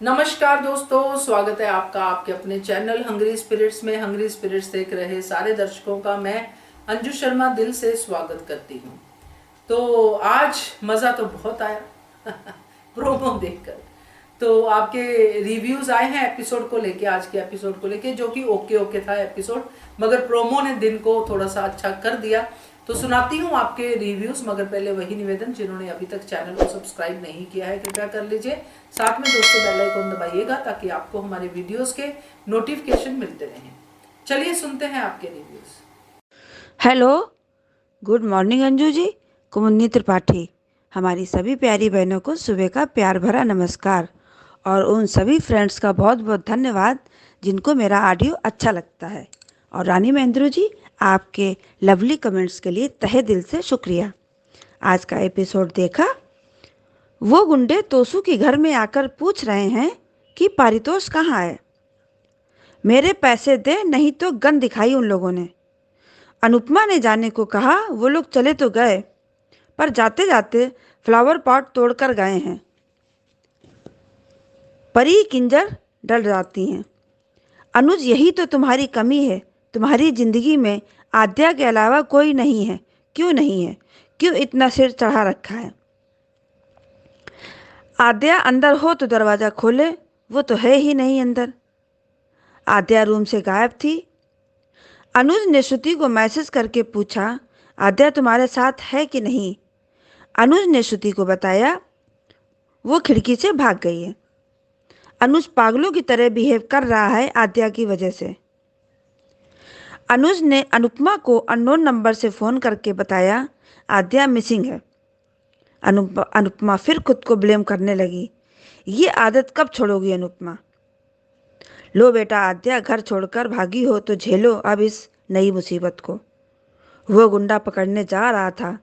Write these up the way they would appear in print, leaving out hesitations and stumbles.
नमस्कार दोस्तों, स्वागत है आपका आपके अपने चैनल हंग्री स्पिरिट्स में। हंग्री स्पिरिट्स देख रहे सारे दर्शकों का मैं अंजू शर्मा दिल से स्वागत करती हूँ। तो आज मज़ा तो बहुत आया प्रोमो देखकर। तो आपके रिव्यूज आए हैं एपिसोड को लेके, आज के एपिसोड को लेके, जो कि ओके ओके था एपिसोड, मगर प्रोमो ने दिन को थोड़ा सा अच्छा कर दिया। तो सुनाती हूँ आपके रिव्यूज, मगर पहले वही निवेदन, जिन्होंने अभी तक चैनल को सब्सक्राइब नहीं किया है कृपया कर लीजिए। साथ में दोस्तों बेल आइकन दबाइएगा ताकि आपको हमारे वीडियोस के नोटिफिकेशन मिलते रहें। चलिए सुनते हैं आपके reviews. Hello, good morning Anju ji. Kumunni Tripathi. हमारी सभी प्यारी बहनों को सुबह का प्यार भरा नमस्कार और उन सभी फ्रेंड्स का बहुत बहुत धन्यवाद जिनको मेरा ऑडियो अच्छा लगता है। और रानी महेंद्रू जी, आपके लवली कमेंट्स के लिए तहे दिल से शुक्रिया। आज का एपिसोड देखा? वो गुंडे तोसू के घर में आकर पूछ रहे हैं कि पारितोष कहाँ है। मेरे पैसे दे नहीं तो गन दिखाई उन लोगों ने। अनुपमा ने जाने को कहा वो लोग चले तो गए, पर जाते जाते फ्लावर पॉट तोड़कर गए हैं। परी किंजर डर जाती हैं। अनुज, यही तो तुम्हारी कमी है। तुम्हारी जिंदगी में आद्या के अलावा कोई नहीं है। क्यों नहीं है? क्यों इतना सिर चढ़ा रखा है? आद्या अंदर हो तो दरवाज़ा खोले, वो तो है ही नहीं अंदर। आद्या रूम से गायब थी। अनुज ने श्रुति को मैसेज करके पूछा, आद्या तुम्हारे साथ है कि नहीं? अनुज ने श्रुति को बताया, वो खिड़की से भाग गई है। अनुज पागलों की तरह बिहेव कर रहा है आद्या की वजह से। अनुज ने अनुपमा को अननोन नंबर से फ़ोन करके बताया आद्या मिसिंग है। अनुपमा फिर खुद को ब्लेम करने लगी। ये आदत कब छोड़ोगी अनुपमा? लो बेटा, आद्या घर छोड़कर भागी हो तो झेलो अब इस नई मुसीबत को। वो गुंडा पकड़ने जा रहा था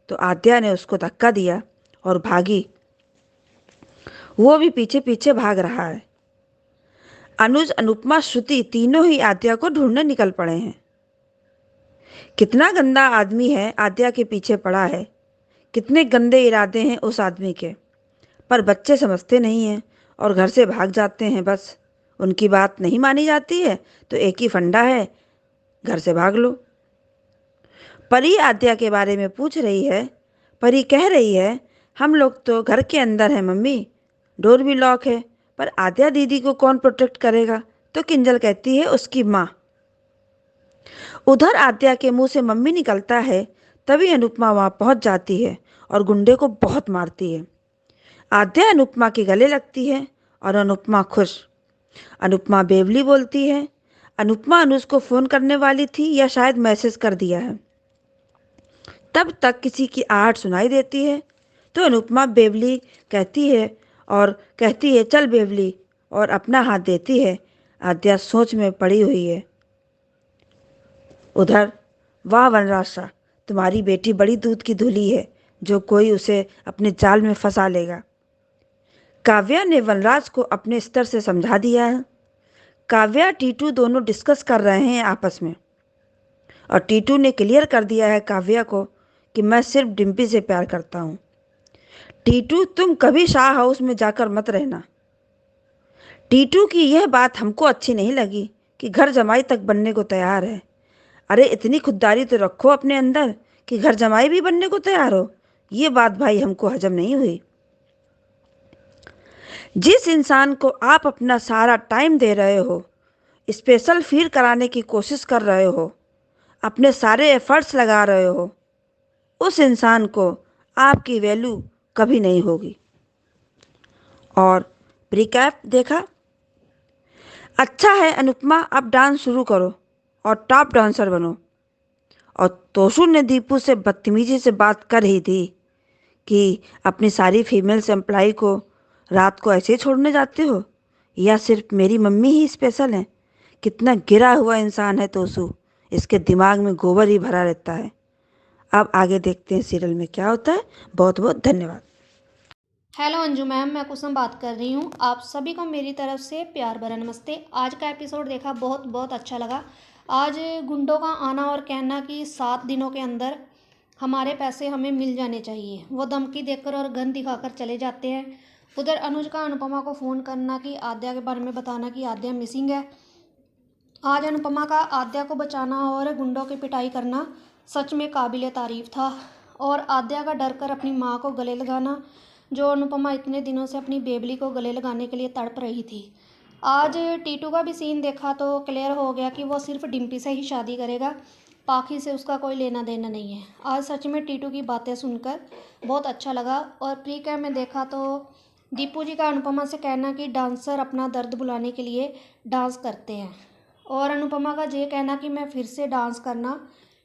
तो आद्या ने उसको धक्का दिया और भागी। वो भी पीछे पीछे भाग रहा है। अनुज, अनुपमा, श्रुति तीनों ही आद्या को ढूंढने निकल पड़े हैं। कितना गंदा आदमी है आद्या के पीछे पड़ा है। कितने गंदे इरादे हैं उस आदमी के। पर बच्चे समझते नहीं हैं और घर से भाग जाते हैं। बस उनकी बात नहीं मानी जाती है तो एक ही फंडा है, घर से भाग लो। परी आद्या के बारे में पूछ रही है। परी कह रही है, हम लोग तो घर के अंदर हैं मम्मी, डोर भी लॉक है, पर आद्या दीदी को कौन प्रोटेक्ट करेगा? तो किंजल कहती है उसकी माँ। उधर आद्या के मुंह से मम्मी निकलता है, तभी अनुपमा वहां पहुंच जाती है और गुंडे को बहुत मारती है। आद्या अनुपमा के गले लगती है और अनुपमा खुश। अनुपमा बेवली बोलती है। अनुपमा अनुज को फ़ोन करने वाली थी या शायद मैसेज कर दिया है। तब तक किसी की आहट सुनाई देती है तो अनुपमा बेवली कहती है और कहती है चल बेवली, और अपना हाथ देती है। आद्या सोच में पड़ी हुई है। उधर, वाह वनराज शाह, तुम्हारी बेटी बड़ी दूध की धुली है, जो कोई उसे अपने जाल में फंसा लेगा। काव्या ने वनराज को अपने स्तर से समझा दिया है। काव्या टीटू दोनों डिस्कस कर रहे हैं आपस में, और टीटू ने क्लियर कर दिया है काव्या को कि मैं सिर्फ डिम्पी से प्यार करता हूँ। टीटू, तुम कभी शाह हाउस में जाकर मत रहना। टीटू की यह बात हमको अच्छी नहीं लगी कि घर जमाई तक बनने को तैयार है। अरे इतनी खुददारी तो रखो अपने अंदर कि घर जमाई भी बनने को तैयार हो। ये बात भाई हमको हजम नहीं हुई। जिस इंसान को आप अपना सारा टाइम दे रहे हो, स्पेशल फील कराने की कोशिश कर रहे हो, अपने सारे एफर्ट्स लगा रहे हो, उस इंसान को आपकी वैल्यू कभी नहीं होगी। और प्रीकैप देखा? अच्छा है अनुपमा, अब डांस शुरू करो और टॉप डांसर बनो। और तोशु ने दीपू से बदतमीजी से बात कर ही थी कि अपनी सारी फीमेल्स एम्प्लॉय को रात को ऐसे छोड़ने जाते हो, या सिर्फ मेरी मम्मी ही स्पेशल है? कितना गिरा हुआ इंसान है तोशु, इसके दिमाग में गोबर ही भरा रहता है। अब आगे देखते हैं सीरियल में क्या होता है। बहुत बहुत धन्यवाद। हेलो अंजू मैम, मैं कुसुम बात कर रही हूँ। आप सभी को मेरी तरफ से प्यार भरा नमस्ते। आज का एपिसोड देखा, बहुत बहुत अच्छा लगा। आज गुंडों का आना और कहना कि 7 दिनों के अंदर हमारे पैसे हमें मिल जाने चाहिए। वो धमकी देकर और गन दिखाकर चले जाते हैं उधर अनुज का अनुपमा को फ़ोन करना कि आद्या के बारे में बताना कि आद्या मिसिंग है। आज अनुपमा का आद्या को बचाना और गुंडों की पिटाई करना सच में काबिले तारीफ़ था। और आद्या का डर कर अपनी माँ को गले लगाना, जो अनुपमा इतने दिनों से अपनी बेबली को गले लगाने के लिए तड़प रही थी। आज टीटू का भी सीन देखा तो क्लियर हो गया कि वो सिर्फ डिम्पी से ही शादी करेगा, पाखी से उसका कोई लेना देना नहीं है। आज सच में टीटू की बातें सुनकर बहुत अच्छा लगा। और प्री कैम में देखा तो दीपू जी का अनुपमा से कहना कि डांसर अपना दर्द भुलाने के लिए डांस करते हैं, और अनुपमा का ये कहना कि मैं फिर से डांस करना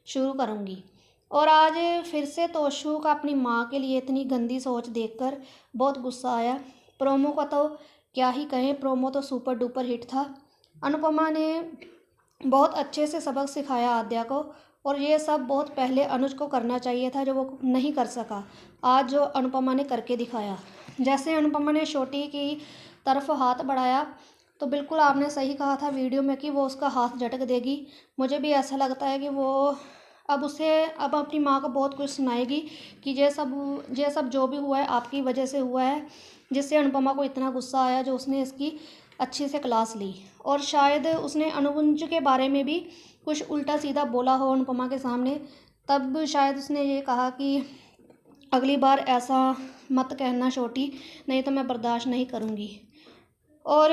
शुरू करूँगी। और आज फिर से तोशु का अपनी माँ के लिए इतनी गंदी सोच देखकर बहुत गुस्सा आया। प्रोमो का तो क्या ही कहें, प्रोमो तो सुपर डुपर हिट था। अनुपमा ने बहुत अच्छे से सबक सिखाया आद्या को, और ये सब बहुत पहले अनुज को करना चाहिए था, जो वो नहीं कर सका। आज जो अनुपमा ने करके दिखाया, जैसे अनुपमा ने छोटी की तरफ हाथ बढ़ाया तो बिल्कुल आपने सही कहा था वीडियो में कि वो उसका हाथ झटक देगी। मुझे भी ऐसा लगता है कि वो अब अपनी माँ को बहुत कुछ सुनाएगी कि ये सब जो भी हुआ है आपकी वजह से हुआ है, जिससे अनुपमा को इतना गुस्सा आया जो उसने इसकी अच्छी से क्लास ली। और शायद उसने अनुज के बारे में भी कुछ उल्टा सीधा बोला हो अनुपमा के सामने, तब शायद उसने ये कहा कि अगली बार ऐसा मत कहना छोटी, नहीं तो मैं बर्दाश्त नहीं करूँगी। और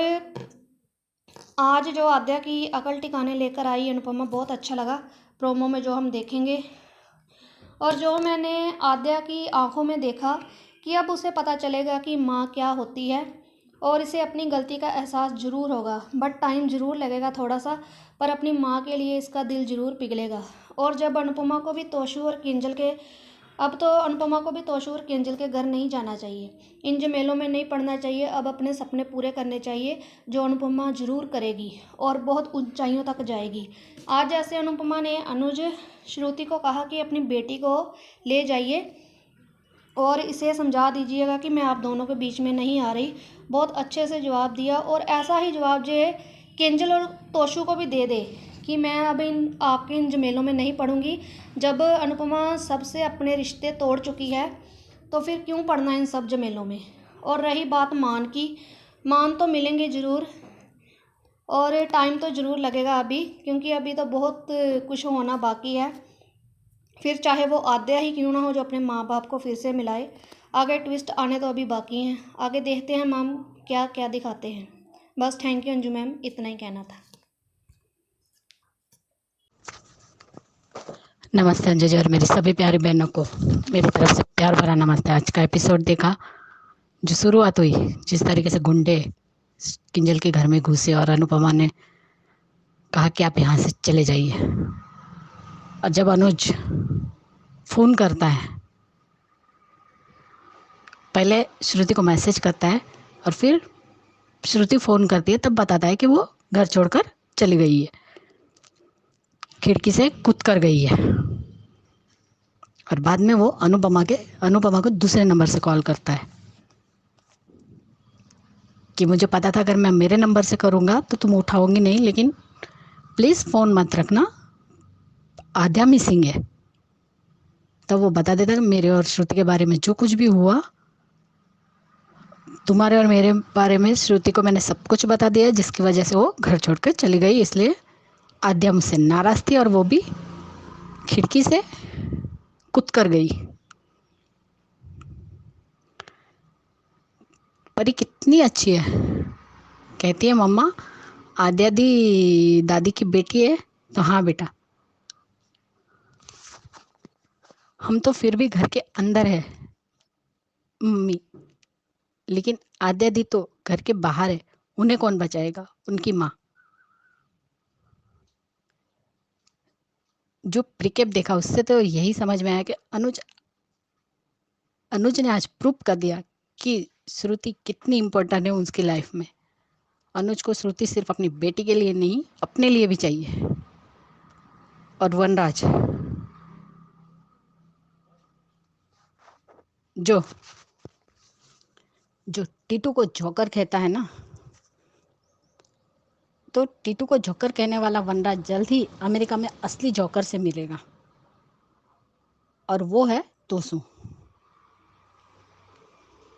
आज जो आद्या की अकल टिकाने लेकर आई अनुपमा, बहुत अच्छा लगा प्रोमो में जो हम देखेंगे। और जो मैंने आद्या की आंखों में देखा कि अब उसे पता चलेगा कि माँ क्या होती है, और इसे अपनी गलती का एहसास ज़रूर होगा, बट टाइम ज़रूर लगेगा थोड़ा सा, पर अपनी माँ के लिए इसका दिल ज़रूर पिघलेगा। और जब अनुपमा को भी तोशु और किंजल के घर नहीं जाना चाहिए, इन झमेलों में नहीं पड़ना चाहिए। अब अपने सपने पूरे करने चाहिए, जो अनुपमा ज़रूर करेगी और बहुत ऊंचाइयों तक जाएगी। आज जैसे अनुपमा ने अनुज श्रुति को कहा कि अपनी बेटी को ले जाइए और इसे समझा दीजिएगा कि मैं आप दोनों के बीच में नहीं आ रही, बहुत अच्छे से जवाब दिया। और ऐसा ही जवाब जो किंजल और तोशु को भी दे दे कि मैं अब आपके इन झमेलों में नहीं पड़ूंगी। जब अनुपमा सबसे अपने रिश्ते तोड़ चुकी है तो फिर क्यों पड़ना इन सब झमेलों में। और रही बात मान की, मान तो मिलेंगे ज़रूर, और टाइम तो ज़रूर लगेगा अभी, क्योंकि अभी तो बहुत कुछ होना बाकी है। फिर चाहे वो आद्या ही क्यों ना हो जो अपने माँ बाप को फिर से मिलाए। आगे ट्विस्ट आने तो अभी बाकी हैं, आगे देखते हैं मैम क्या क्या दिखाते हैं। बस थैंक यू अंजू मैम, इतना ही कहना था। नमस्ते अंजू जी और मेरी सभी प्यारी बहनों को मेरी तरफ से प्यार भरा नमस्ते। आज का एपिसोड देखा, जो शुरुआत हुई, जिस तरीके से गुंडे किंजल के घर में घुसे और अनुपमा ने कहा कि आप यहाँ से चले जाइए, और जब अनुज फ़ोन करता है, पहले श्रुति को मैसेज करता है और फिर श्रुति फ़ोन करती है, तब बताता है कि वो घर छोड़कर चली गई है, खिड़की से कूद कर गई है। और बाद में वो अनुपमा को दूसरे नंबर से कॉल करता है कि मुझे पता था अगर मैं मेरे नंबर से करूँगा तो तुम उठाओगी नहीं, लेकिन प्लीज़ फ़ोन मत रखना, आद्या मिसिंग है। तब वो बता देता कि मेरे और श्रुति के बारे में जो कुछ भी हुआ, तुम्हारे और मेरे बारे में श्रुति को मैंने सब कुछ बता दिया, जिसकी वजह से वो घर छोड़कर चली गई। इसलिए आद्या मुझसे नाराज़ थी और वो भी खिड़की से कूद कर गई। परी कितनी अच्छी है, कहती है मम्मा आद्या दी दादी की बेटी है। तो हाँ बेटा, हम तो फिर भी घर के अंदर है मम्मी, लेकिन आद्या दी तो घर के बाहर है, उन्हें कौन बचाएगा, उनकी माँ। जो प्रीकेप देखा उससे तो यही समझ में आया कि अनुज ने आज प्रूव कर दिया कि श्रुति कितनी इम्पोर्टेंट है उसकी लाइफ में। अनुज को श्रुति सिर्फ अपनी बेटी के लिए नहीं, अपने लिए भी चाहिए। और वनराज जो टीटू को जोकर कहता है ना, तो टीटू को जोकर कहने वाला वनराज जल्द ही अमेरिका में असली जोकर से मिलेगा, और वो है तोसू।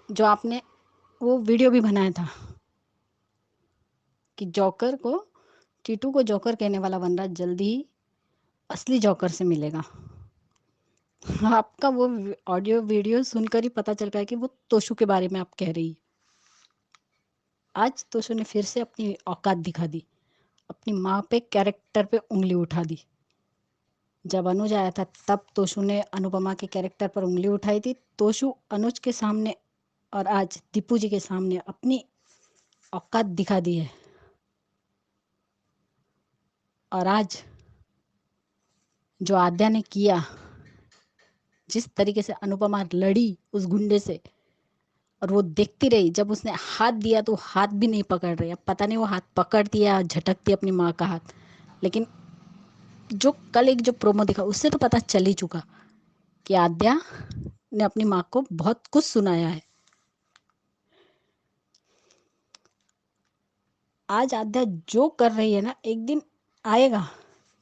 जो आपने वो वीडियो भी बनाया था कि जॉकर को, टीटू को जॉकर कहने वाला वनराज जल्दी ही असली जॉकर से मिलेगा। आपका वो ऑडियो वीडियो सुनकर ही पता चल रहा है कि वो तोशू के बारे में आप कह रही है। आज तोशू ने फिर से अपनी औकात दिखा दी, अपनी माँ पे कैरेक्टर पे उंगली उठा दी। जब अनुज आया था तब तोशू ने अनुपमा के कैरेक्टर पर उंगली उठाई थी। तोशू अनुज के सामने और आज दीपू जी के सामने अपनी औकात दिखा दी है। और आज जो आद्या ने किया, जिस तरीके से अनुपमा लड़ी उस गुंडे से, और वो देखती रही, जब उसने हाथ दिया तो हाथ भी नहीं पकड़ रही। अब पता नहीं वो हाथ पकड़ती या झटकती अपनी माँ का हाथ, लेकिन जो कल एक जो प्रोमो दिखा उससे तो पता चल ही चुका कि आद्या ने अपनी माँ को बहुत कुछ सुनाया है। आज आद्या जो कर रही है ना, एक दिन आएगा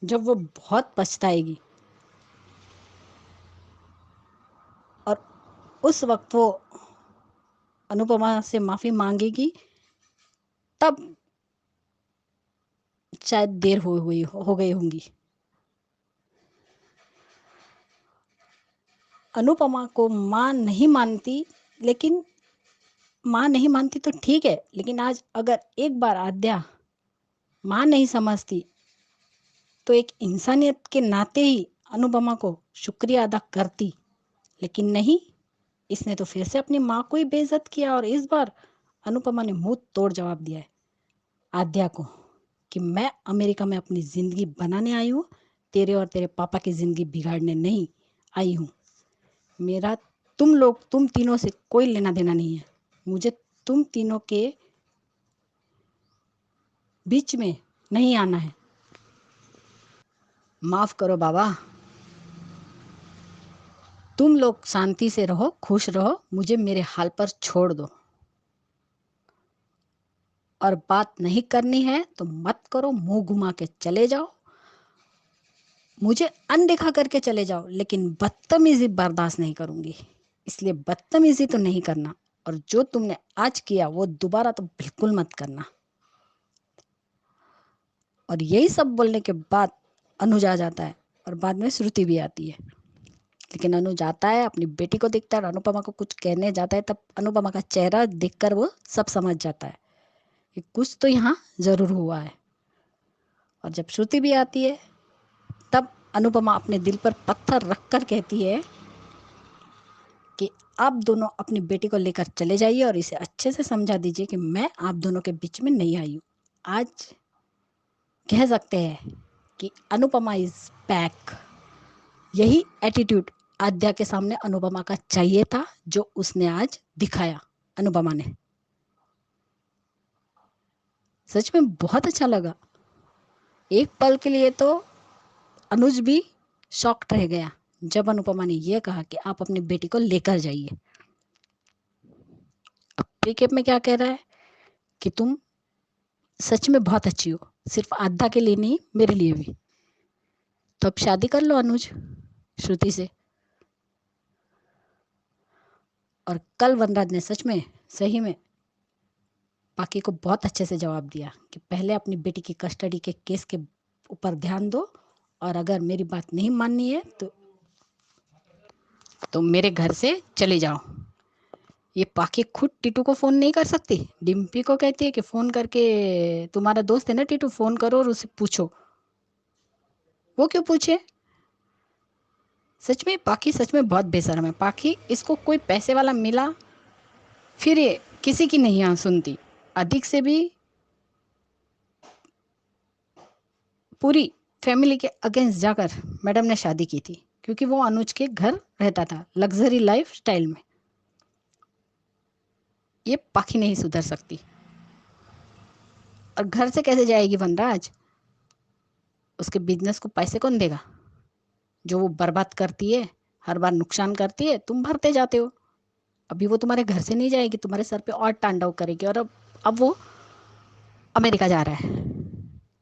जब वो बहुत पछताएगी, और उस वक्त वो अनुपमा से माफी मांगेगी, तब शायद देर हो गई होंगी। अनुपमा को माँ नहीं मानती, लेकिन माँ नहीं मानती तो ठीक है, लेकिन आज अगर एक बार आद्या माँ नहीं समझती तो एक इंसानियत के नाते ही अनुपमा को शुक्रिया अदा करती। लेकिन नहीं, इसने तो फिर से अपनी माँ को ही बेइज्जत किया, और इस बार अनुपमा ने मुंह तोड़ जवाब दिया है आद्या को कि मैं अमेरिका में अपनी जिंदगी बनाने आई हूँ, तेरे और तेरे पापा की जिंदगी बिगाड़ने नहीं आई हूँ। मेरा तुम तीनों से कोई लेना देना नहीं है। मुझे तुम तीनों के बीच में नहीं आना है। माफ करो बाबा, तुम लोग शांति से रहो, खुश रहो, मुझे मेरे हाल पर छोड़ दो। और बात नहीं करनी है तो मत करो, मुंह घुमा के चले जाओ, मुझे अनदेखा करके चले जाओ, लेकिन बदतमीजी बर्दाश्त नहीं करूंगी। इसलिए बदतमीजी तो नहीं करना, और जो तुमने आज किया वो दोबारा तो बिल्कुल मत करना। और यही सब बोलने के बाद अनुज आ जाता है, और बाद में श्रुति भी आती है। लेकिन अनुज आता है, अपनी बेटी को देखता है और अनुपमा को कुछ कहने जाता है, तब अनुपमा का चेहरा देखकर वो सब समझ जाता है कि कुछ तो यहाँ जरूर हुआ है। और जब श्रुति भी आती है तब अनुपमा अपने दिल पर पत्थर रखकर कहती है कि आप दोनों अपनी बेटी को लेकर चले जाइए और इसे अच्छे से समझा दीजिए कि मैं आप दोनों के बीच में नहीं आई हूँ। आज कह सकते हैं कि अनुपमा इज बैक। यही एटीट्यूड आद्या के सामने अनुपमा का चाहिए था, जो उसने आज दिखाया अनुपमा ने। सच में बहुत अच्छा लगा। एक पल के लिए तो अनुज भी शॉक्ड रह गया जब अनुपमा ने यह कहा कि आप अपनी बेटी को लेकर जाइए। अब प्रीकेप में क्या कह रहा है कि तुम सच में बहुत अच्छी हो, सिर्फ आद्या के लिए नहीं, मेरे लिए भी। तो अब शादी कर लो अनुज श्रुति से। और कल वनराज ने सच में सही में पाकी को बहुत अच्छे से जवाब दिया कि पहले अपनी बेटी की कस्टडी के केस के ऊपर ध्यान दो, और अगर मेरी बात नहीं माननी है तो मेरे घर से चले जाओ। ये पाकी खुद टीटू को फोन नहीं कर सकती, डिम्पी को कहती है कि फोन करके, तुम्हारा दोस्त है ना टीटू, फोन करो और उसे पूछो। वो क्यों पूछे? सच में पाकी सच में बहुत बेशर्म है। पाकी, इसको कोई पैसे वाला मिला फिर ये किसी की नहीं यहाँ सुनती। अधिक से भी पूरी फैमिली के अगेंस्ट जाकर मैडम ने शादी की थी, क्योंकि वो अनुज के घर रहता था लग्जरी लाइफ स्टाइल में। ये पाखी नहीं सुधर सकती। और घर से कैसे जाएगी वनराज? उसके बिजनेस को पैसे कौन देगा? जो वो बर्बाद करती है, हर बार नुकसान करती है, तुम भरते जाते हो। अभी वो तुम्हारे घर से नहीं जाएगी, तुम्हारे सर पे और तांडव करेगी। और अब वो अमेरिका जा रहा है।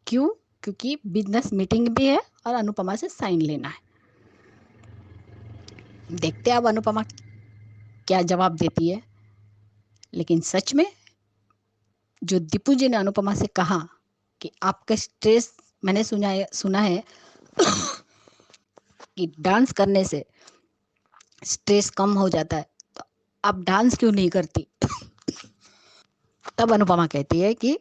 क्यों? क्योंकि बिजनेस मीटिंग भी है और अनुपमा से साइन लेना है। देखते हैं अब अनुपमा क्या जवाब देती है। लेकिन सच में जो दीपू जी ने अनुपमा से कहा कि आपका स्ट्रेस, मैंने सुना है कि डांस करने से स्ट्रेस कम हो जाता है, तो आप डांस क्यों नहीं करती? तब अनुपमा कहती है कि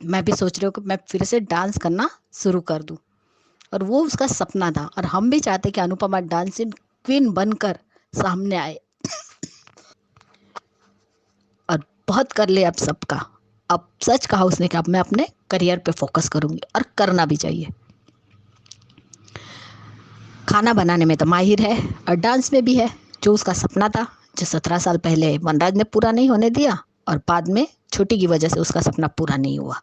मैं भी सोच रही हूँ कि मैं फिर से डांस करना शुरू कर दूं। और वो उसका सपना था, और हम भी चाहते कि अनुपमा डांसिंग क्वीन बनकर सामने आए और बहुत कर ले अब सबका। अब सच कहा उसने कि अब मैं अपने करियर पे फोकस करूंगी, और करना भी चाहिए। खाना बनाने में तो माहिर है और डांस में भी है, जो उसका सपना था, जो 17 साल पहले वनराज ने पूरा नहीं होने दिया, और बाद में छोटी की वजह से उसका सपना पूरा नहीं हुआ।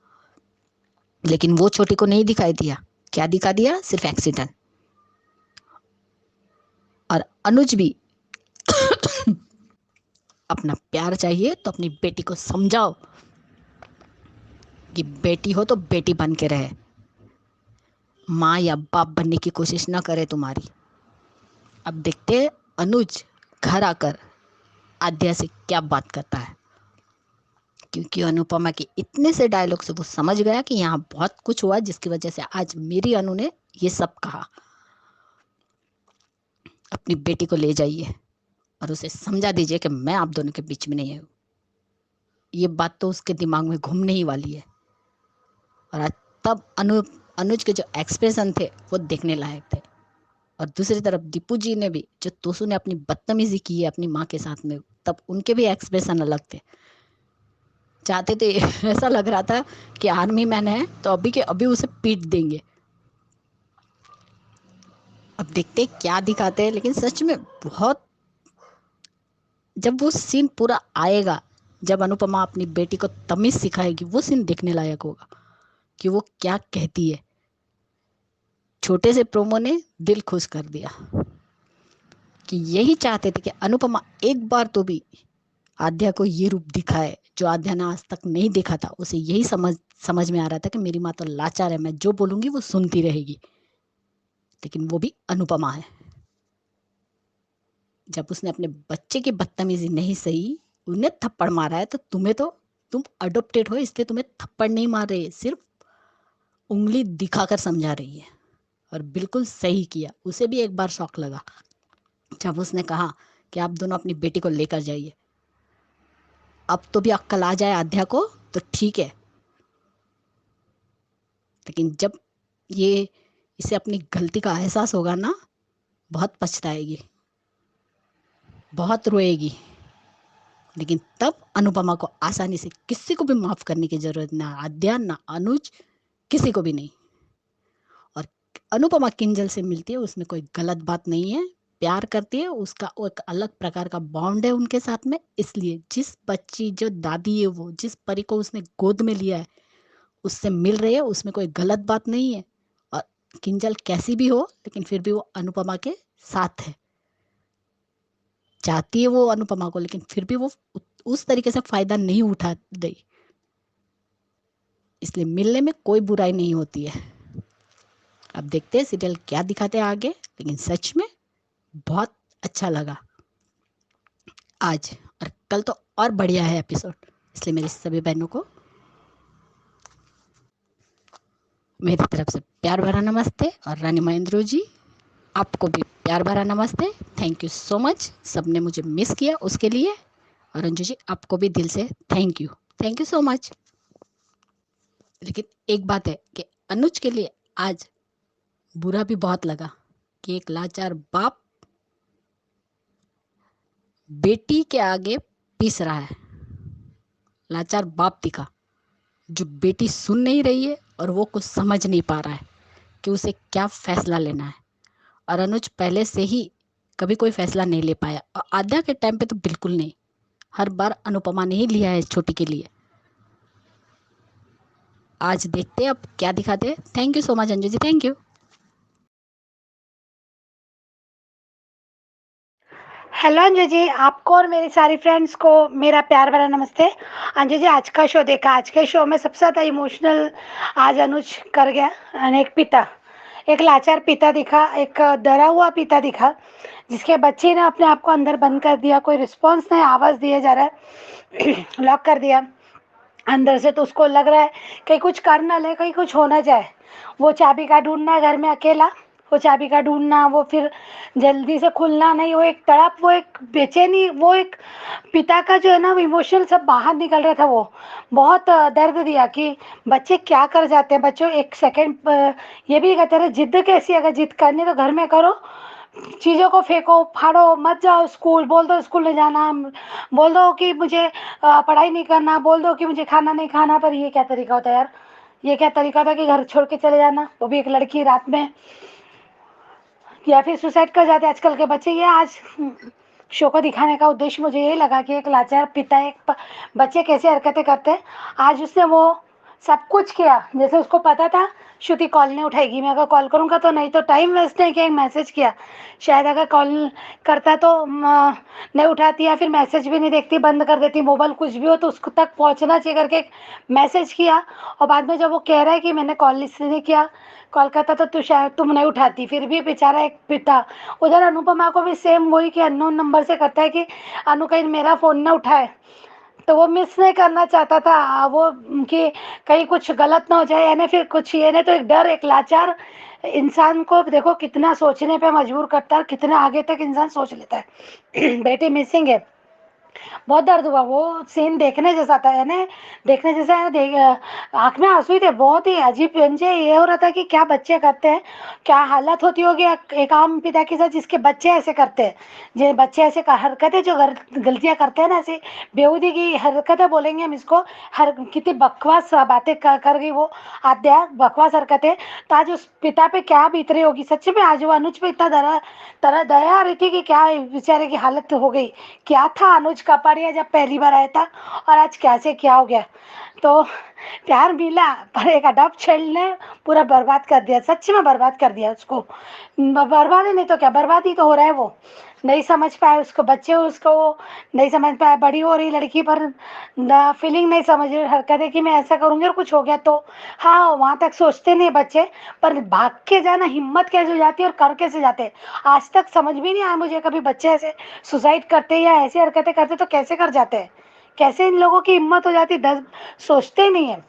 लेकिन वो छोटी को नहीं दिखाई दिया। क्या दिखा दिया? सिर्फ एक्सीडेंट। और अनुज भी अपना प्यार चाहिए तो अपनी बेटी को समझाओ कि बेटी हो तो बेटी बन के रहे, माँ या बाप बनने की कोशिश ना करे तुम्हारी। अब देखते हैं अनुज घर आकर आद्या से क्या बात करता है, क्योंकि अनुपमा के इतने से डायलॉग से वो समझ गया कि यहाँ बहुत कुछ हुआ, जिसकी वजह से आज मेरी अनु ने ये सब कहा। अपनी बेटी को ले जाइए और उसे समझा दीजिए कि मैं आप दोनों के बीच में नहीं हूँ। ये बात तो उसके दिमाग में घूमने ही वाली है। और आज तब अनुज के जो एक्सप्रेशन थे वो देखने लायक थे। और दूसरी तरफ दीपू जी ने भी, जो तोसू ने अपनी बदतमीजी की है अपनी माँ के साथ में, तब उनके भी एक्सप्रेशन अलग थे। चाहते थे ऐसा लग रहा था कि आर्मी मैन है तो अभी के अभी उसे पीट देंगे। अब देखते क्या दिखाते हैं, लेकिन सच में बहुत, जब वो सीन पूरा आएगा, जब अनुपमा अपनी बेटी को तमीज सिखाएगी, वो सीन देखने लायक होगा कि वो क्या कहती है। छोटे से प्रोमो ने दिल खुश कर दिया कि यही चाहते थे कि अनुपमा एक बार तो भी आद्या को ये रूप दिखाए जो आद्या ने आज तक नहीं देखा था। उसे यही समझ में आ रहा था कि मेरी माँ तो लाचार है, मैं जो बोलूंगी वो सुनती रहेगी, लेकिन वो भी अनुपमा है। जब उसने अपने बच्चे की बदतमीजी नहीं सही, उन्हें थप्पड़ मारा है, तो तुम अडोप्टेड हो इसलिए तुम्हें थप्पड़ नहीं मार रही है, सिर्फ उंगली दिखाकर समझा रही है। और बिल्कुल सही किया। उसे भी एक बार शौक लगा जब उसने कहा कि आप दोनों अपनी बेटी को लेकर जाइए, अब तो भी अक्ल आ जाए आद्या को तो ठीक है, लेकिन जब ये इसे अपनी गलती का एहसास होगा ना, बहुत पछताएगी, बहुत रोएगी। लेकिन तब अनुपमा को आसानी से किसी को भी माफ करने की जरूरत, ना आद्या ना अनुज, किसी को भी नहीं। और अनुपमा किंजल से मिलती है, उसमें कोई गलत बात नहीं है, प्यार करती है, उसका एक अलग प्रकार का बॉन्ड है उनके साथ में। इसलिए जिस बच्ची, जो दादी है, वो जिस परी को उसने गोद में लिया है, उससे मिल रही है, उसमें कोई गलत बात नहीं है। और किंजल कैसी भी हो, लेकिन फिर भी वो अनुपमा के साथ है, चाहती है वो अनुपमा को, लेकिन फिर भी वो उस तरीके से फायदा नहीं उठा रही। इसलिए मिलने में कोई बुराई नहीं होती है। अब देखते हैं सीरियल क्या दिखाते हैं आगे, लेकिन सच में बहुत अच्छा लगा आज, और कल तो और बढ़िया है एपिसोड। इसलिए मेरी सभी बहनों को मेरी तरफ से प्यार भरा नमस्ते, और रानी महेंद्रो जी आपको भी प्यार भरा नमस्ते। थैंक यू सो मच, सबने मुझे मिस किया उसके लिए। और अंजू जी आपको भी दिल से थैंक यू सो मच। लेकिन एक बात है कि अनुज के लिए आज बुरा भी बहुत लगा कि एक लाचार बाप बेटी के आगे पीस रहा है। लाचार बाप दिखा, जो बेटी सुन नहीं रही है और वो कुछ समझ नहीं पा रहा है कि उसे क्या फैसला लेना है। और अनुज पहले से ही कभी कोई फैसला नहीं ले पाया, और आद्या के टाइम पे तो बिल्कुल नहीं। हर बार अनुपमा ने ही लिया है छोटी के लिए। आज देखते हैं अब क्या दिखाते हैं। Thank you so much Anju ji, thank you. Hello Anju ji, आपको और मेरी सारी फ्रेंड्स को मेरा प्यार भरा नमस्ते। अंजू जी आज का शो देखा, आज के शो में सबसे ज़्यादा इमोशनल आज अनुज कर गया। एक पिता, एक लाचार पिता दिखा, एक डरा हुआ पिता दिखा, जिसके बच्चे ने अपने आप को अंदर बंद कर दिया, कोई रिस्पॉन्स नहीं, आवाज़ दिया जा रहा है लॉक कर दिया अंदर से, तो उसको लग रहा है कहीं कुछ कर ना ले, कहीं कुछ हो ना जाए। वो चाबी का ढूंढना घर में अकेला, वो चाबी का ढूंढना, वो फिर जल्दी से खुलना नहीं, वो एक तड़प, वो एक बेचैनी, वो एक पिता का जो है ना इमोशन सब बाहर निकल रहा था। वो बहुत दर्द दिया कि बच्चे क्या कर जाते हैं। बच्चों एक सेकंड ये भी कहते रहे, जिद कैसी, अगर जिद करनी तो घर में करो, चीज़ों को फेंको, फाड़ो मत, जाओ स्कूल, बोल दो स्कूल नहीं जाना, बोल दो कि मुझे पढ़ाई नहीं करना, बोल दो कि मुझे खाना नहीं खाना। पर ये क्या तरीका होता है यार, ये क्या तरीका होता है कि घर छोड़ के चले जाना, वो भी एक लड़की रात में, या फिर सुसाइड कर जाते हैं आजकल के बच्चे। ये आज शो को दिखाने का उद्देश्य मुझे ये लगा कि एक लाचार पिता, बच्चे कैसे हरकतें करते हैं। आज उसने वो सब कुछ किया, जैसे उसको पता था श्रुति कॉल नहीं उठाएगी, मैं अगर कॉल करूँगा तो नहीं, तो टाइम वेस्ट नहीं किया, एक मैसेज किया। शायद अगर कॉल करता तो नहीं उठाती, या फिर मैसेज भी नहीं देखती, बंद कर देती मोबाइल, कुछ भी हो तो उसको तक पहुँचना चाहिए करके एक मैसेज किया। और बाद में जब वो कह रहा है कि मैंने कॉल इसलिए नहीं किया, कॉल करता तो तू शायद तुम नहीं उठाती, फिर भी बेचारा एक पिता। उधर अनुपमा को भी सेम वही कि अननोन नंबर से करता है कि अनु कहीं मेरा फ़ोन ना उठाए, तो वो मिस नहीं करना चाहता था वो, कि कहीं कुछ गलत ना हो जाए, यानी फिर कुछ ये नहीं, तो एक डर, एक लाचार इंसान को देखो कितना सोचने पे मजबूर करता है, कितना आगे तक इंसान सोच लेता है बेटी मिसिंग है, बहुत दर्द हुआ। वो सीन देखने जैसा था, यानी देखने जैसा है, आंख में आंसू ही थे, बहुत ही अजीब। मुझे ये हो रहा था कि क्या बच्चे करते हैं, क्या हालत होती होगी एक आम पिता के साथ जिसके बच्चे ऐसे करते हैं, जो बच्चे ऐसे हरकतें जो गलतियां करते हैं ना, ऐसी बेहूदी की हरकतें बोलेंगे हम इसको, हर कितनी बकवास बातें कर गई वो आद्या, बकवास हरकतें। तो आज उस पिता पे क्या बीत रही होगी सच में। आज वो अनुज पे इतना तरह दया आ रही थी कि क्या बेचारे की हालत हो गई। क्या था अनुज कपाड़िया जब पहली बार आया था, और आज क्या से क्या हो गया। तो प्यार मिला, पर एक अडॉप्ट चाइल्ड ने पूरा बर्बाद कर दिया, सच में बर्बाद कर दिया उसको। बर्बाद ही नहीं तो क्या, बर्बाद ही तो हो रहा है। वो नहीं समझ पाए उसको, बच्चे उसको वो नहीं समझ पाए, बड़ी हो रही लड़की पर फीलिंग नहीं समझ रही, हरकत है कि मैं ऐसा करूँगी और कुछ हो गया तो। हाँ, वहाँ तक सोचते नहीं बच्चे, पर भाग के जाना हिम्मत कैसे हो जाती है और कर कैसे जाते हैं, आज तक समझ भी नहीं आया मुझे। कभी बच्चे ऐसे सुसाइड करते या ऐसी हरकतें करते तो कैसे कर जाते हैं, कैसे इन लोगों की हिम्मत हो जाती, दस सोचते ही नहीं है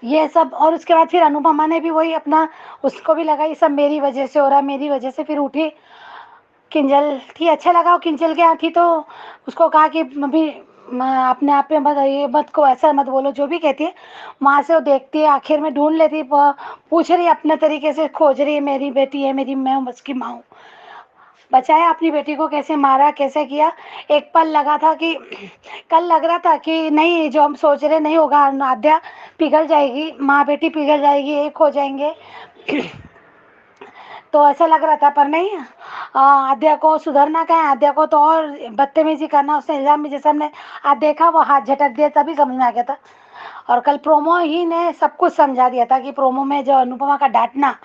ये सब। और उसके बाद फिर अनुपमा ने भी वही अपना, उसको भी लगा ये सब मेरी वजह से हो रहा है, मेरी वजह से। फिर उठी, किंजल थी, अच्छा लगा वो किंजल के यहाँ थी, तो उसको कहा कि अभी अपने आप पे मत, ये मत को ऐसा मत बोलो, जो भी कहती है। वहाँ से वो देखती है, आखिर में ढूंढ लेती है, पूछ रही है अपने तरीके से, खोज रही है, मेरी बेटी है, मेरी मैं हूँ, उसकी माँ हूँ। बचाया अपनी बेटी को, कैसे मारा, कैसे किया। एक पल लगा था कि कल लग रहा था कि नहीं, जो हम सोच रहे नहीं होगा, आद्या पिघल जाएगी, माँ बेटी पिघल जाएगी, एक हो जाएंगे तो ऐसा लग रहा था, पर नहीं। आद्या को सुधरना क्या है, आद्या को तो और बदतमीजी करना, उसने इल्जाम भी, जैसे हमने आज देखा वो हाथ झटक दिया तभी समझ में आ गया था। और कल प्रोमो ही ने सब कुछ समझा दिया था कि प्रोमो में जो अनुपमा का डांटना,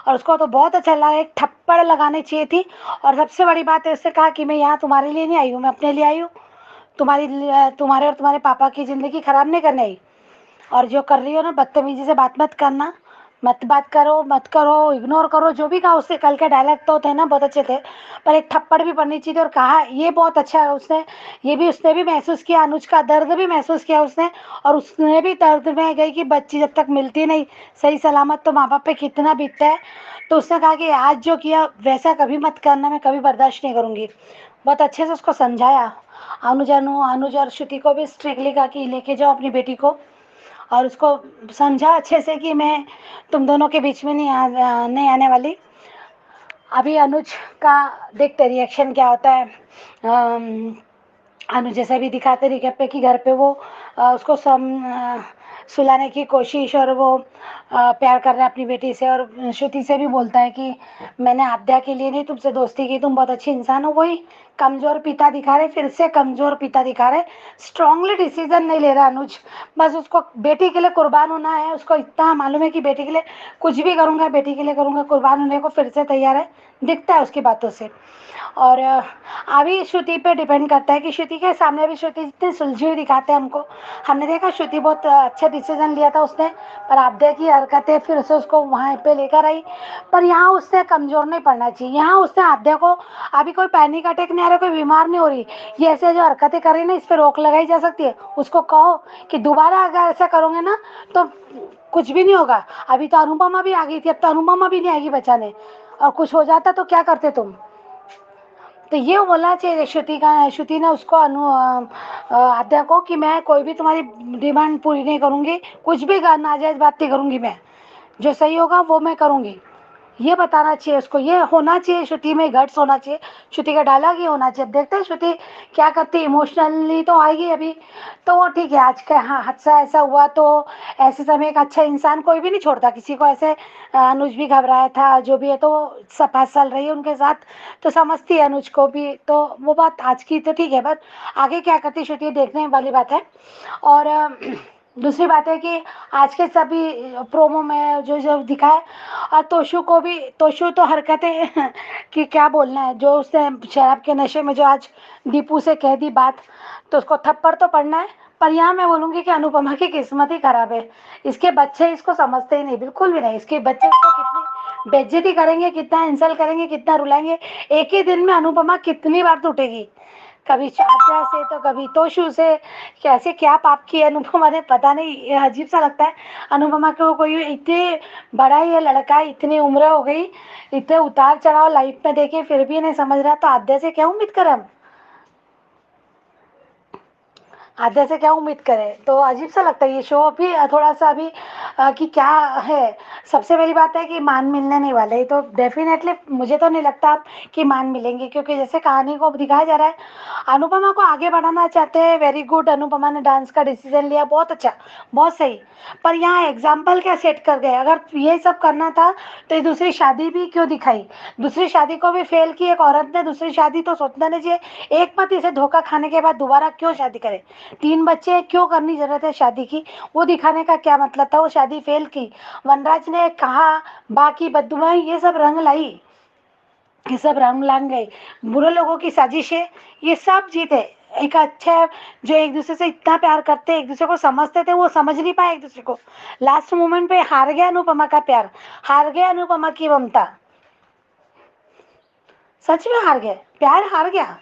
और उसको तो बहुत अच्छा लगा, एक थप्पड़ लगानी चाहिए थी। और सबसे बड़ी बात है, उससे कहा कि मैं यहाँ तुम्हारे लिए नहीं आई हूँ, मैं अपने लिए आई हूँ, तुम्हारे और तुम्हारे पापा की ज़िंदगी ख़राब नहीं करने आई। और जो कर रही हो ना, बदतमीजी से बात मत करना, मत बात करो, मत करो, इग्नोर करो, जो भी कहा उससे। कल के डायलॉग तो थे ना बहुत अच्छे थे, पर एक थप्पड़ भी पड़नी चाहिए थी। और कहा ये बहुत अच्छा है उसने, ये भी उसने भी महसूस किया, अनुज का दर्द भी महसूस किया उसने। और उसने भी दर्द में गई कि बच्ची जब तक मिलती नहीं सही सलामत, तो माँ बाप पे कितना बीतता है। तो उसने कहा कि आज जो किया वैसा कभी मत करना, मैं कभी बर्दाश्त नहीं करूँगी। बहुत अच्छे से उसको समझाया। अनुज और श्रुति को भी स्ट्रिक्टली कहा कि लेके जाओ अपनी बेटी को, और उसको समझा अच्छे से कि मैं तुम दोनों के बीच में नहीं आने वाली। अभी अनुज का देखते रिएक्शन क्या होता है। अनुज जैसे भी दिखाते रिकेप पे कि घर पे वो उसको सुलाने की कोशिश, और वो प्यार कर रहा है अपनी बेटी से। और श्रुति से भी बोलता है कि मैंने आद्या के लिए नहीं तुमसे दोस्ती की, तुम बहुत अच्छी इंसान हो, वही कमजोर पिता दिखा रहे, फिर से कमजोर पिता दिखा रहे। स्ट्रांगली डिसीजन नहीं ले रहा अनुज, बस उसको बेटी के लिए कुर्बान होना है। उसको इतना मालूम है कि बेटी के लिए कुछ भी करूंगा, बेटी के लिए करूंगा, कुर्बान होने को फिर से तैयार है, दिखता है उसकी बातों से। और अभी श्रुति पे डिपेंड करता है कि श्रुति के सामने भी श्रुति जितनी सुलझी हुई दिखाते हैं हमको। हमने देखा श्रुति बहुत अच्छा डिसीजन लिया था उसने, पर आद्या की हरकतें फिर से उसको वहाँ पे लेकर आई। पर यहाँ उससे कमजोर नहीं पड़ना चाहिए। यहाँ उसने आद्या को, अभी कोई पैनिक अटैक नहीं आ रहा, कोई बीमार नहीं हो रही, ये ऐसे जो हरकतें कर रही है ना, इस पर रोक लगाई जा सकती है। उसको कहो कि दोबारा अगर ऐसा करोगे ना तो कुछ भी नहीं होगा। अभी तो अनुपमा भी आ गई थी, अब तो अनुपमा भी नहीं आएगी बचाने, और कुछ हो जाता तो क्या करते तुम। तो ये बोलना चाहिए श्रुति ने उसको आद्या को कि मैं कोई भी तुम्हारी डिमांड पूरी नहीं करूंगी, कुछ भी नाजायज बात नहीं करूंगी, मैं जो सही होगा वो मैं करूंगी। ये बताना चाहिए उसको, ये होना चाहिए श्रुति में, गट्स होना चाहिए, श्रुति का डायलॉग ही होना चाहिए। अब देखते हैं श्रुति क्या करती है। इमोशनली तो आएगी अभी, तो वो ठीक है। आज का हाँ हादसा ऐसा हुआ तो ऐसे समय एक अच्छा इंसान कोई भी नहीं छोड़ता किसी को। ऐसे अनुज भी घबराया था, जो भी है, तो सब 5 साल रही है उनके साथ, तो समझती है अनुज को भी। तो वो बात आज की तो ठीक है, बट आगे क्या करती श्रुति देखने वाली बात है। और दूसरी बात है कि आज के सभी प्रोमो में जो जो दिखाए, और तोशु को भी, तोशु तो हरकतें कि क्या बोलना है, जो उसने शराब के नशे में जो आज दीपू से कह दी बात, तो उसको थप्पड़ तो पड़ना है। पर यहाँ मैं बोलूँगी कि अनुपमा की किस्मत ही खराब है। इसके बच्चे इसको समझते ही नहीं, बिल्कुल भी नहीं। इसके बच्चे इसको कितनी बेइज्जती करेंगे, कितना इंसल्ट करेंगे, कितना रुलाएंगे। एक ही दिन में अनुपमा कितनी बार टूटेगी, कभी आद्या से तो कभी तोशु से। कैसे क्या पाप किया अनुपमा ने पता नहीं, ये अजीब सा लगता है। अनुपमा को कोई इतने बड़ा ये लड़का, इतनी उम्र हो गई, इतने उतार चढ़ाव लाइफ में देखे, फिर भी नहीं समझ रहा, तो आद्या से क्या उम्मीद करें हम। आद्या से क्या उम्मीद करें, तो अजीब सा लगता है ये शो भी थोड़ा सा अभी कि क्या है। सबसे पहली बात है कि मान मिलने नहीं वाले, तो डेफिनेटली मुझे तो नहीं लगता कि मान मिलेंगे, क्योंकि जैसे कहानी को दिखाया जा रहा है, अनुपमा को आगे बढ़ाना चाहते हैं। वेरी गुड, अनुपमा ने डांस का डिसीजन लिया, बहुत अच्छा, बहुत सही। पर यहाँ एग्जाम्पल क्या सेट कर गए। अगर ये सब करना था तो ये दूसरी शादी भी क्यों दिखाई। दूसरी शादी को भी फेल की एक औरत ने, दूसरी शादी तो सोचना नहीं चाहिए। एक पति से धोखा खाने के बाद दोबारा क्यों शादी करे, 3 बच्चे क्यों करनी जरूरत है शादी की, वो दिखाने का क्या मतलब था। वो शादी फेल की, वनराज ने कहा, बाकी बददुआएं ये सब रंग लाई, ये सब रंग लांग गए, बुरे लोगों की साजिशें, ये सब जीते। एक अच्छा जो एक दूसरे से इतना प्यार करते, एक दूसरे को समझते थे, वो समझ नहीं पाए एक दूसरे को। लास्ट मोमेंट पे हार गया अनुपमा का प्यार, हार गया अनुपमा की ममता, सच में हार गए, प्यार हार गया।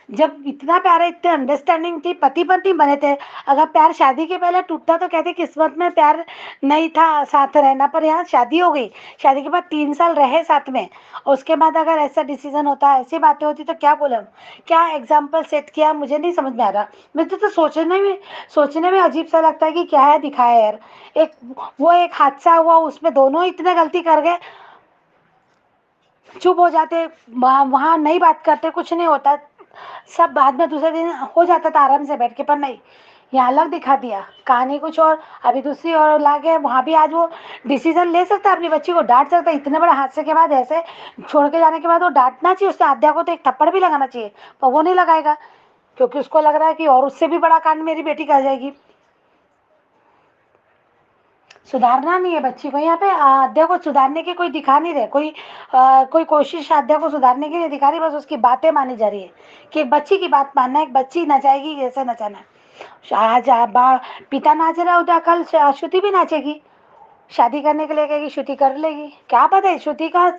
जब इतना प्यार है, इतने अंडरस्टैंडिंग थी, पति पत्नी बने थे। अगर प्यार शादी के पहले टूटता तो कहते किस्मत में प्यार नहीं था साथ रहना, पर यहाँ शादी हो गई, शादी के बाद 3 साल रहे साथ में, और उसके बाद अगर ऐसा डिसीजन होता, ऐसी बातें होती, तो क्या बोले हम, क्या एग्जाम्पल सेट किया, मुझे नहीं समझ में आ रहा। मुझे तो सोचने में अजीब सा लगता है कि क्या है दिखाया यार। एक वो एक हादसा हुआ, उसमें दोनों इतने गलती कर गए, चुप हो जाते, वहाँ नहीं बात करते, कुछ नहीं होता, सब बाद में दूसरे दिन हो जाता था आराम से बैठ के। पर नहीं, यहाँ अलग दिखा दिया, कहानी कुछ और, अभी दूसरी और ला के वहाँ भी आज वो डिसीजन ले सकता है, अपनी बच्ची को डांट सकता है। इतने बड़े हादसे के बाद, ऐसे छोड़ के जाने के बाद वो डांटना चाहिए उसने, आद्या को तो एक थप्पड़ भी लगाना चाहिए, पर वो नहीं लगाएगा, क्योंकि उसको लग रहा है कि और उससे भी बड़ा कांड मेरी बेटी कर जाएगी। सुधारना नहीं है बच्ची को, यहाँ पे आद्या को सुधारने की कोई दिखा नहीं रहे, कोई कोशिश आद्या को सुधारने की नहीं दिखा रही, बस उसकी बातें मानी जा रही है कि एक बच्ची की बात मानना है, एक बच्ची नचाएगी जैसे नचाना है। आज पिता नाच रहा होता, कल श्रुति भी नाचेगी, शादी करने के लिए कहेगी, श्रुति कर लेगी, क्या पता है। श्रुति का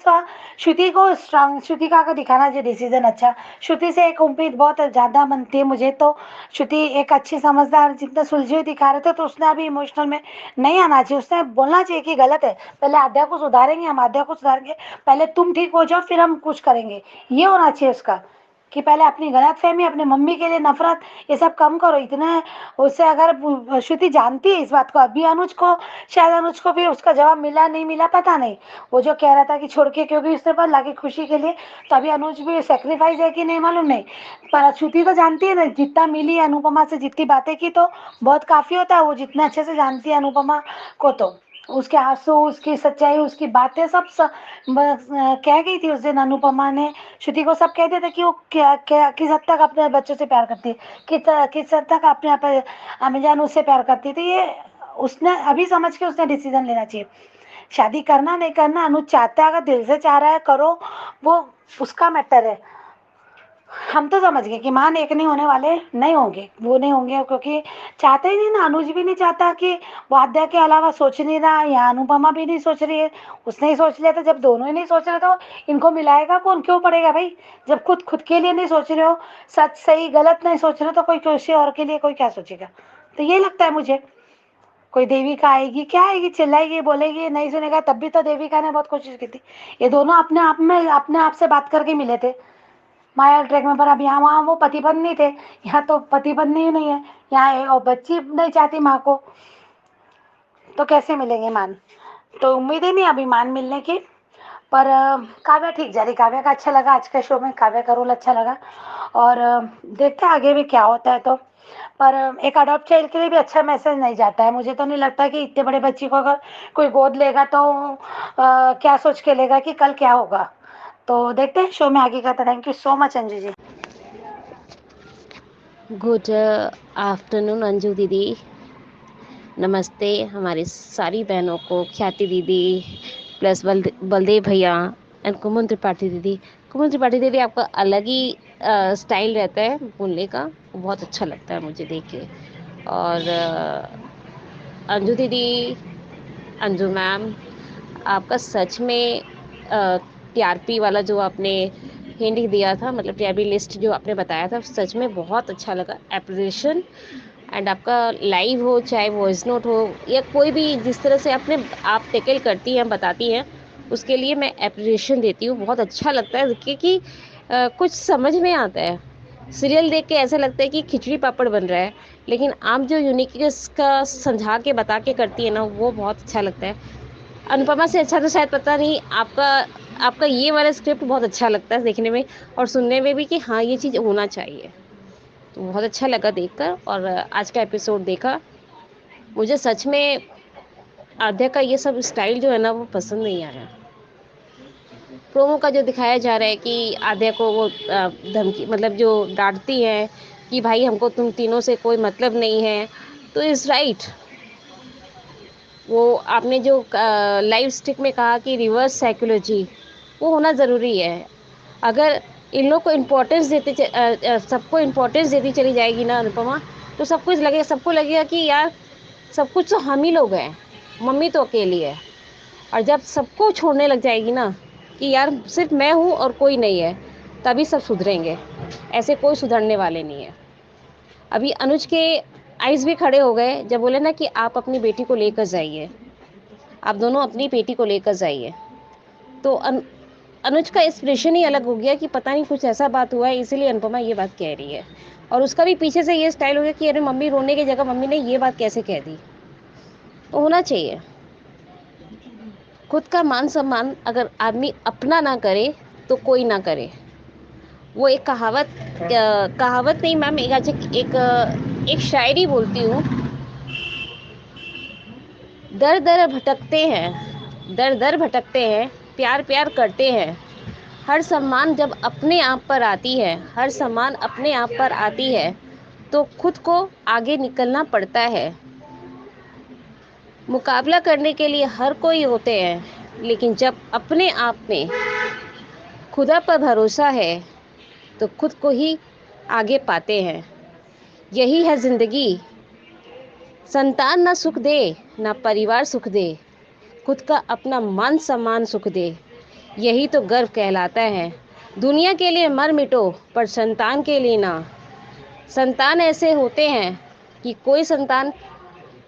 दिखाना चाहिए डिसीजन अच्छा। श्रुति से एक उम्मीद बहुत ज़्यादा बनती है मुझे तो। श्रुति एक अच्छी समझदार, जितना सुलझी हुई दिखा रहे थे, तो उसने अभी इमोशनल में नहीं आना चाहिए। उसने बोलना चाहिए कि गलत है, पहले आद्या को सुधारेंगे, हम आद्या को सुधारेंगे, पहले तुम ठीक हो जाओ फिर हम कुछ करेंगे, ये होना चाहिए उसका। कि पहले अपनी गलतफहमी, अपने मम्मी के लिए नफरत, ये सब कम करो। इतने उससे अगर श्रुति जानती है इस बात को, अभी अनुज को, शायद अनुज को भी उसका जवाब मिला नहीं मिला पता नहीं, वो जो कह रहा था कि छोड़ के क्योंकि उसने पर लाके खुशी के लिए, तो अभी अनुज भी सेक्रीफाइस है कि नहीं मालूम नहीं, पर श्रुति तो जानती है ना, जितना मिली अनुपमा से, जितनी बातें की, तो बहुत काफ़ी होता है। वो जितना अच्छे से जानती है अनुपमा को, तो उसके आंसू, उसकी सच्चाई, उसकी बातें सब कह गई थी उस दिन अनुपमा ने श्रुति को। सब कहते थे कि वो क्या क्या किस हद तक अपने बच्चों से प्यार करती है, किस हद तक अपने अम्मी जान उससे प्यार करती थी। ये उसने अभी समझ के उसने डिसीजन लेना चाहिए। शादी करना नहीं करना अनुज चाहता है, अगर दिल से चाह रहा है करो, वो उसका मैटर है। हम तो समझ गए कि मान एक नहीं होने वाले, नहीं होंगे, वो नहीं होंगे, क्योंकि चाहते ही नहीं ना। अनुज भी नहीं चाहता कि वो आद्या के अलावा सोच नहीं रहा, या अनुपमा भी नहीं सोच रही है। उसने ही सोच लिया था। जब दोनों ही नहीं सोच रहे तो इनको मिलाएगा कौन, क्यों पड़ेगा भाई। जब खुद खुद के लिए नहीं सोच रहे हो, सच सही गलत नहीं सोच रहे हो, तो कोई किसी और के लिए कोई क्या सोचेगा। तो ये लगता है मुझे। कोई देविका आएगी, क्या आएगी, चिल्लाएगी, बोलेगी, नहीं सुनेगा। तब भी तो देविका ने बहुत कोशिश की थी। ये दोनों अपने आप से बात करके मिले थे माया ट्रैक में। पर अब यहाँ वहाँ वो पति पत्नी थे, यहाँ तो पति पत्नी ही नहीं है। यहाँ और बच्ची नहीं चाहती माँ को, तो कैसे मिलेंगे मान। तो उम्मीद ही नहीं अभी मान मिलने की। पर काव्या ठीक जा रही। काव्या का अच्छा लगा आज का शो में, काव्या का रोल अच्छा लगा। और देखते हैं आगे भी क्या होता है। तो पर एक अडॉप्ट चाइल्ड के लिए भी अच्छा मैसेज नहीं जाता है। मुझे तो नहीं लगता कि इतने बड़े बच्ची को अगर कोई गोद लेगा तो क्या सोच के लेगा कि कल क्या होगा। तो देखते हैं शो में आगे का। Thank you so much Anju ji. Good afternoon Anju दीदी, नमस्ते हमारी सारी बहनों को, ख्याति दीदी प्लस बलदेव भैया एंड कुमन त्रिपाठी दीदी। कुमन त्रिपाठी दीदी आपका अलग ही स्टाइल रहता है बोलने का, वो बहुत अच्छा लगता है मुझे देख के। और अंजू दीदी, अंजू मैम, आपका सच में टीआरपी वाला जो आपने हिंट दिया था, मतलब टीआरपी लिस्ट जो आपने बताया था, सच में बहुत अच्छा लगा। एप्रिसिएशन। एंड आपका लाइव हो चाहे वॉइस नोट हो या कोई भी जिस तरह से अपने आप टेकल करती हैं, बताती हैं, उसके लिए मैं एप्रिसिएशन देती हूँ। बहुत अच्छा लगता है क्योंकि कुछ समझ में आता है। सीरियल देख के ऐसा लगता है कि खिचड़ी पापड़ बन रहा है, लेकिन आप जो यूनिकनेस का समझा के बता के करती है ना, वो बहुत अच्छा लगता है। अनुपमा से अच्छा तो शायद पता नहीं, आपका ये वाला स्क्रिप्ट बहुत अच्छा लगता है देखने में और सुनने में भी कि हाँ ये चीज़ होना चाहिए। तो बहुत अच्छा लगा देखकर। और आज का एपिसोड देखा, मुझे सच में आद्या का ये सब स्टाइल जो है ना वो पसंद नहीं आया। प्रोमो का जो दिखाया जा रहा है कि आद्या को वो धमकी, मतलब जो डांटती है कि भाई हमको तुम तीनों से कोई मतलब नहीं है, तो इज़ राइट। वो आपने जो लाइव स्टिक में कहा कि रिवर्स साइकोलॉजी, वो होना ज़रूरी है। अगर इन लोग को इम्पोर्टेंस सबको इम्पोर्टेंस देती चली जाएगी ना अनुपमा, तो सबको लगेगा कि यार सब कुछ तो हम ही लोग हैं, मम्मी तो अकेली है। और जब सबको छोड़ने लग जाएगी ना कि यार सिर्फ मैं हूँ और कोई नहीं है, तभी सब सुधरेंगे। ऐसे कोई सुधरने वाले नहीं है। अभी अनुज के आइज़ भी खड़े हो गए जब बोले ना कि आप अपनी बेटी को लेकर जाइए, आप दोनों अपनी बेटी को लेकर जाइए। तो अनुज का एक्सप्रेशन ही अलग हो गया कि पता नहीं कुछ ऐसा बात हुआ है, इसीलिए अनुपमा ये बात कह रही है। और उसका भी पीछे से ये स्टाइल हो गया कि अरे मम्मी रोने की जगह मम्मी ने ये बात कैसे कह दी। तो होना चाहिए खुद का मान सम्मान, अगर आदमी अपना ना करे तो कोई ना करे। वो एक कहावत नहीं मैम, एक शायरी बोलती हूँ। दर दर भटकते हैं, प्यार प्यार करते हैं। हर सम्मान जब अपने आप पर आती है, तो खुद को आगे निकलना पड़ता है। मुकाबला करने के लिए हर कोई होते हैं, लेकिन जब अपने आप में खुदा पर भरोसा है तो खुद को ही आगे पाते हैं। यही है ज़िंदगी। संतान ना सुख दे, ना परिवार सुख दे, खुद का अपना मान सम्मान सुख दे, यही तो गर्व कहलाता है। दुनिया के लिए मर मिटो पर संतान के लिए ना। संतान ऐसे होते हैं कि कोई संतान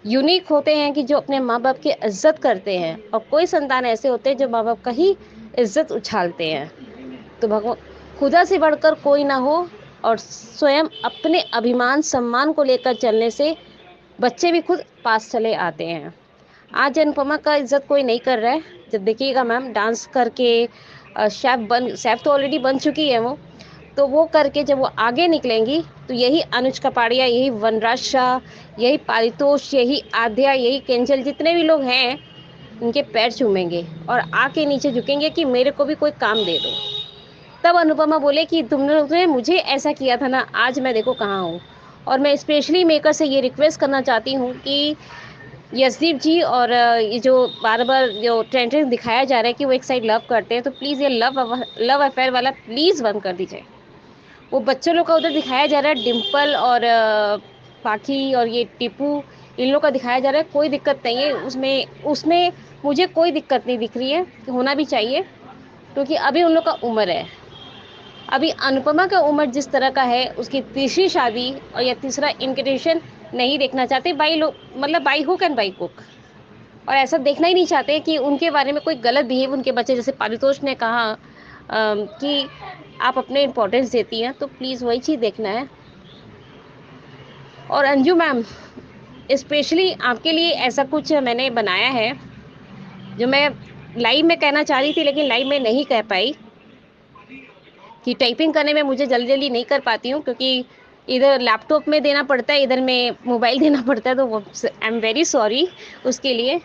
यूनिक होते हैं कि जो अपने माँ बाप की इज्जत करते हैं, और कोई संतान ऐसे होते हैं जो माँ बाप का ही इज्जत उछालते हैं। तो भगवान खुदा से बढ़कर कोई ना हो, और स्वयं अपने अभिमान सम्मान को लेकर चलने से बच्चे भी खुद पास चले आते हैं। आज अनुपमा का इज्जत कोई नहीं कर रहा है। जब देखिएगा मैम डांस करके शेफ तो ऑलरेडी बन चुकी है वो करके जब वो आगे निकलेंगी तो यही अनुज कपाड़िया, यही वनराज शाह, यही पारितोष, यही आद्या, यही केंजल, जितने भी लोग हैं उनके पैर चूमेंगे और आके नीचे झुकेंगे कि मेरे को भी कोई काम दे दो। तब अनुपमा बोले कि तुमने मुझे ऐसा किया था ना, आज मैं देखो कहाँ हूँ। और मैं स्पेशली मेकर से ये रिक्वेस्ट करना चाहती हूँ कि यशदीप जी और ये जो बार बार जो ट्रेंड दिखाया जा रहा है कि वो एक साइड लव करते हैं, तो प्लीज़ ये लव अफेयर वाला प्लीज़ बंद कर दीजिए। वो बच्चों लोग का उधर दिखाया जा रहा है, डिम्पल और पाखी और ये टीपू, इन लोग का दिखाया जा रहा है, कोई दिक्कत नहीं है उसमें। उसमें मुझे कोई दिक्कत नहीं दिख रही है, होना भी चाहिए क्योंकि अभी उन लोग का उम्र है। अभी अनुपमा का उम्र जिस तरह का है, उसकी तीसरी शादी और या तीसरा इनविटेशन नहीं देखना चाहते बाई लोग, मतलब by hook and by cook. और ऐसा देखना ही नहीं चाहते कि उनके बारे में कोई गलत बिहेव उनके बच्चे, जैसे पारितोष ने कहा कि आप अपने इम्पोर्टेंस देती हैं, तो प्लीज़ वही चीज़ देखना है। और अंजू मैम, स्पेशली आपके लिए ऐसा कुछ मैंने बनाया है जो मैं लाइव में कहना चाह रही थी लेकिन लाइव में नहीं कह पाई, कि टाइपिंग करने में मुझे जल्दी जल्दी नहीं कर पाती हूँ क्योंकि इधर लैपटॉप में देना पड़ता है, इधर में मोबाइल देना पड़ता है, तो आई एम वेरी सॉरी उसके लिए।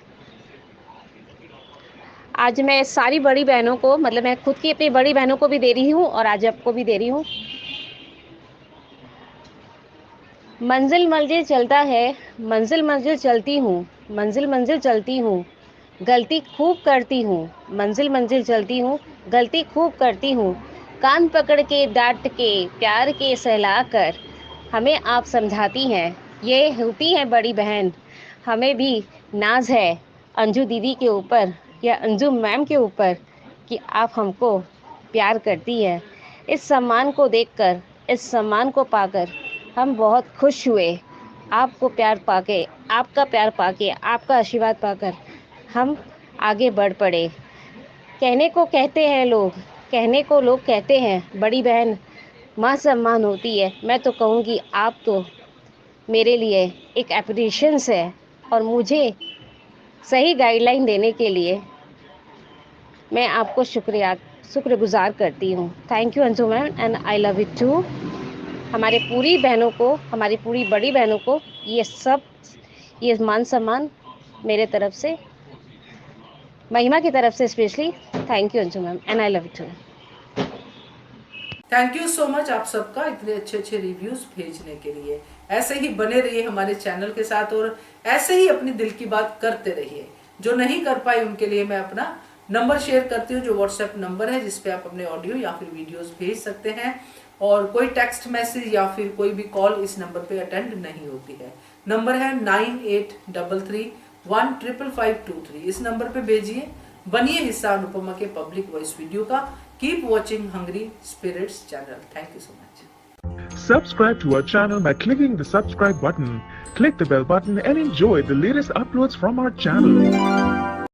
आज मैं सारी बड़ी बहनों को, मतलब मैं खुद की अपनी बड़ी बहनों को भी दे रही हूँ और आज आपको भी दे रही हूँ। मंजिल मंजिल चलता है, मंजिल मंजिल चलती हूँ, मंजिल मंजिल चलती हूँ, गलती खूब करती हूँ, मंजिल मंजिल चलती हूँ, गलती खूब करती हूँ। कान पकड़ के डांट के प्यार के सहला कर हमें आप समझाती हैं, ये होती है बड़ी बहन। हमें भी नाज है अंजू दीदी के ऊपर या अंजू मैम के ऊपर कि आप हमको प्यार करती हैं। इस सम्मान को देखकर, इस सम्मान को पाकर हम बहुत खुश हुए। आपको प्यार पाके, आपका प्यार पाके, आपका आशीर्वाद पाकर हम आगे बढ़ पड़े। कहने को कहते हैं लोग, कहने को लोग कहते हैं बड़ी बहन माँ सम्मान होती है। मैं तो कहूँगी आप तो मेरे लिए एक एप्रिशिएशंस है और मुझे सही गाइडलाइन देने के लिए मैं आपको शुक्रगुजार करती हूँ। Thank you Anju ma'am and I love you too. हमारे पूरी बहनों को, हमारी पूरी बड़ी बहनों को ये मान सम्मान मेरे तरफ से, महिमा की तरफ से specially thank you Anju ma'am and I love you too. Thank you so much आप सबका इतने अच्छे अच्छे रिव्यूज भेजने के लिए। ऐसे ही बने रहिए हमारे चैनल के साथ और ऐसे ही अपनी दिल की बात करते रहिए। जो नहीं कर पाए उनके लिए मैं अपना नंबर शेयर करती हूँ, जो व्हाट्सएप नंबर है जिसपे आप अपने ऑडियो या फिर वीडियोस भेज सकते हैं। और कोई टेक्स्ट मैसेज या फिर कोई भी कॉल इस नंबर पे अटेंड नहीं होती है। नंबर है 9833155523। इस नंबर पे भेजिए, बनिए हिस्सा अनुपमा के पब्लिक वॉइस वीडियो का। Keep watching Hungry Spirits channel. Thank you so much. Subscribe to our channel by clicking the subscribe button. Click the bell button and enjoy the latest uploads from our channel.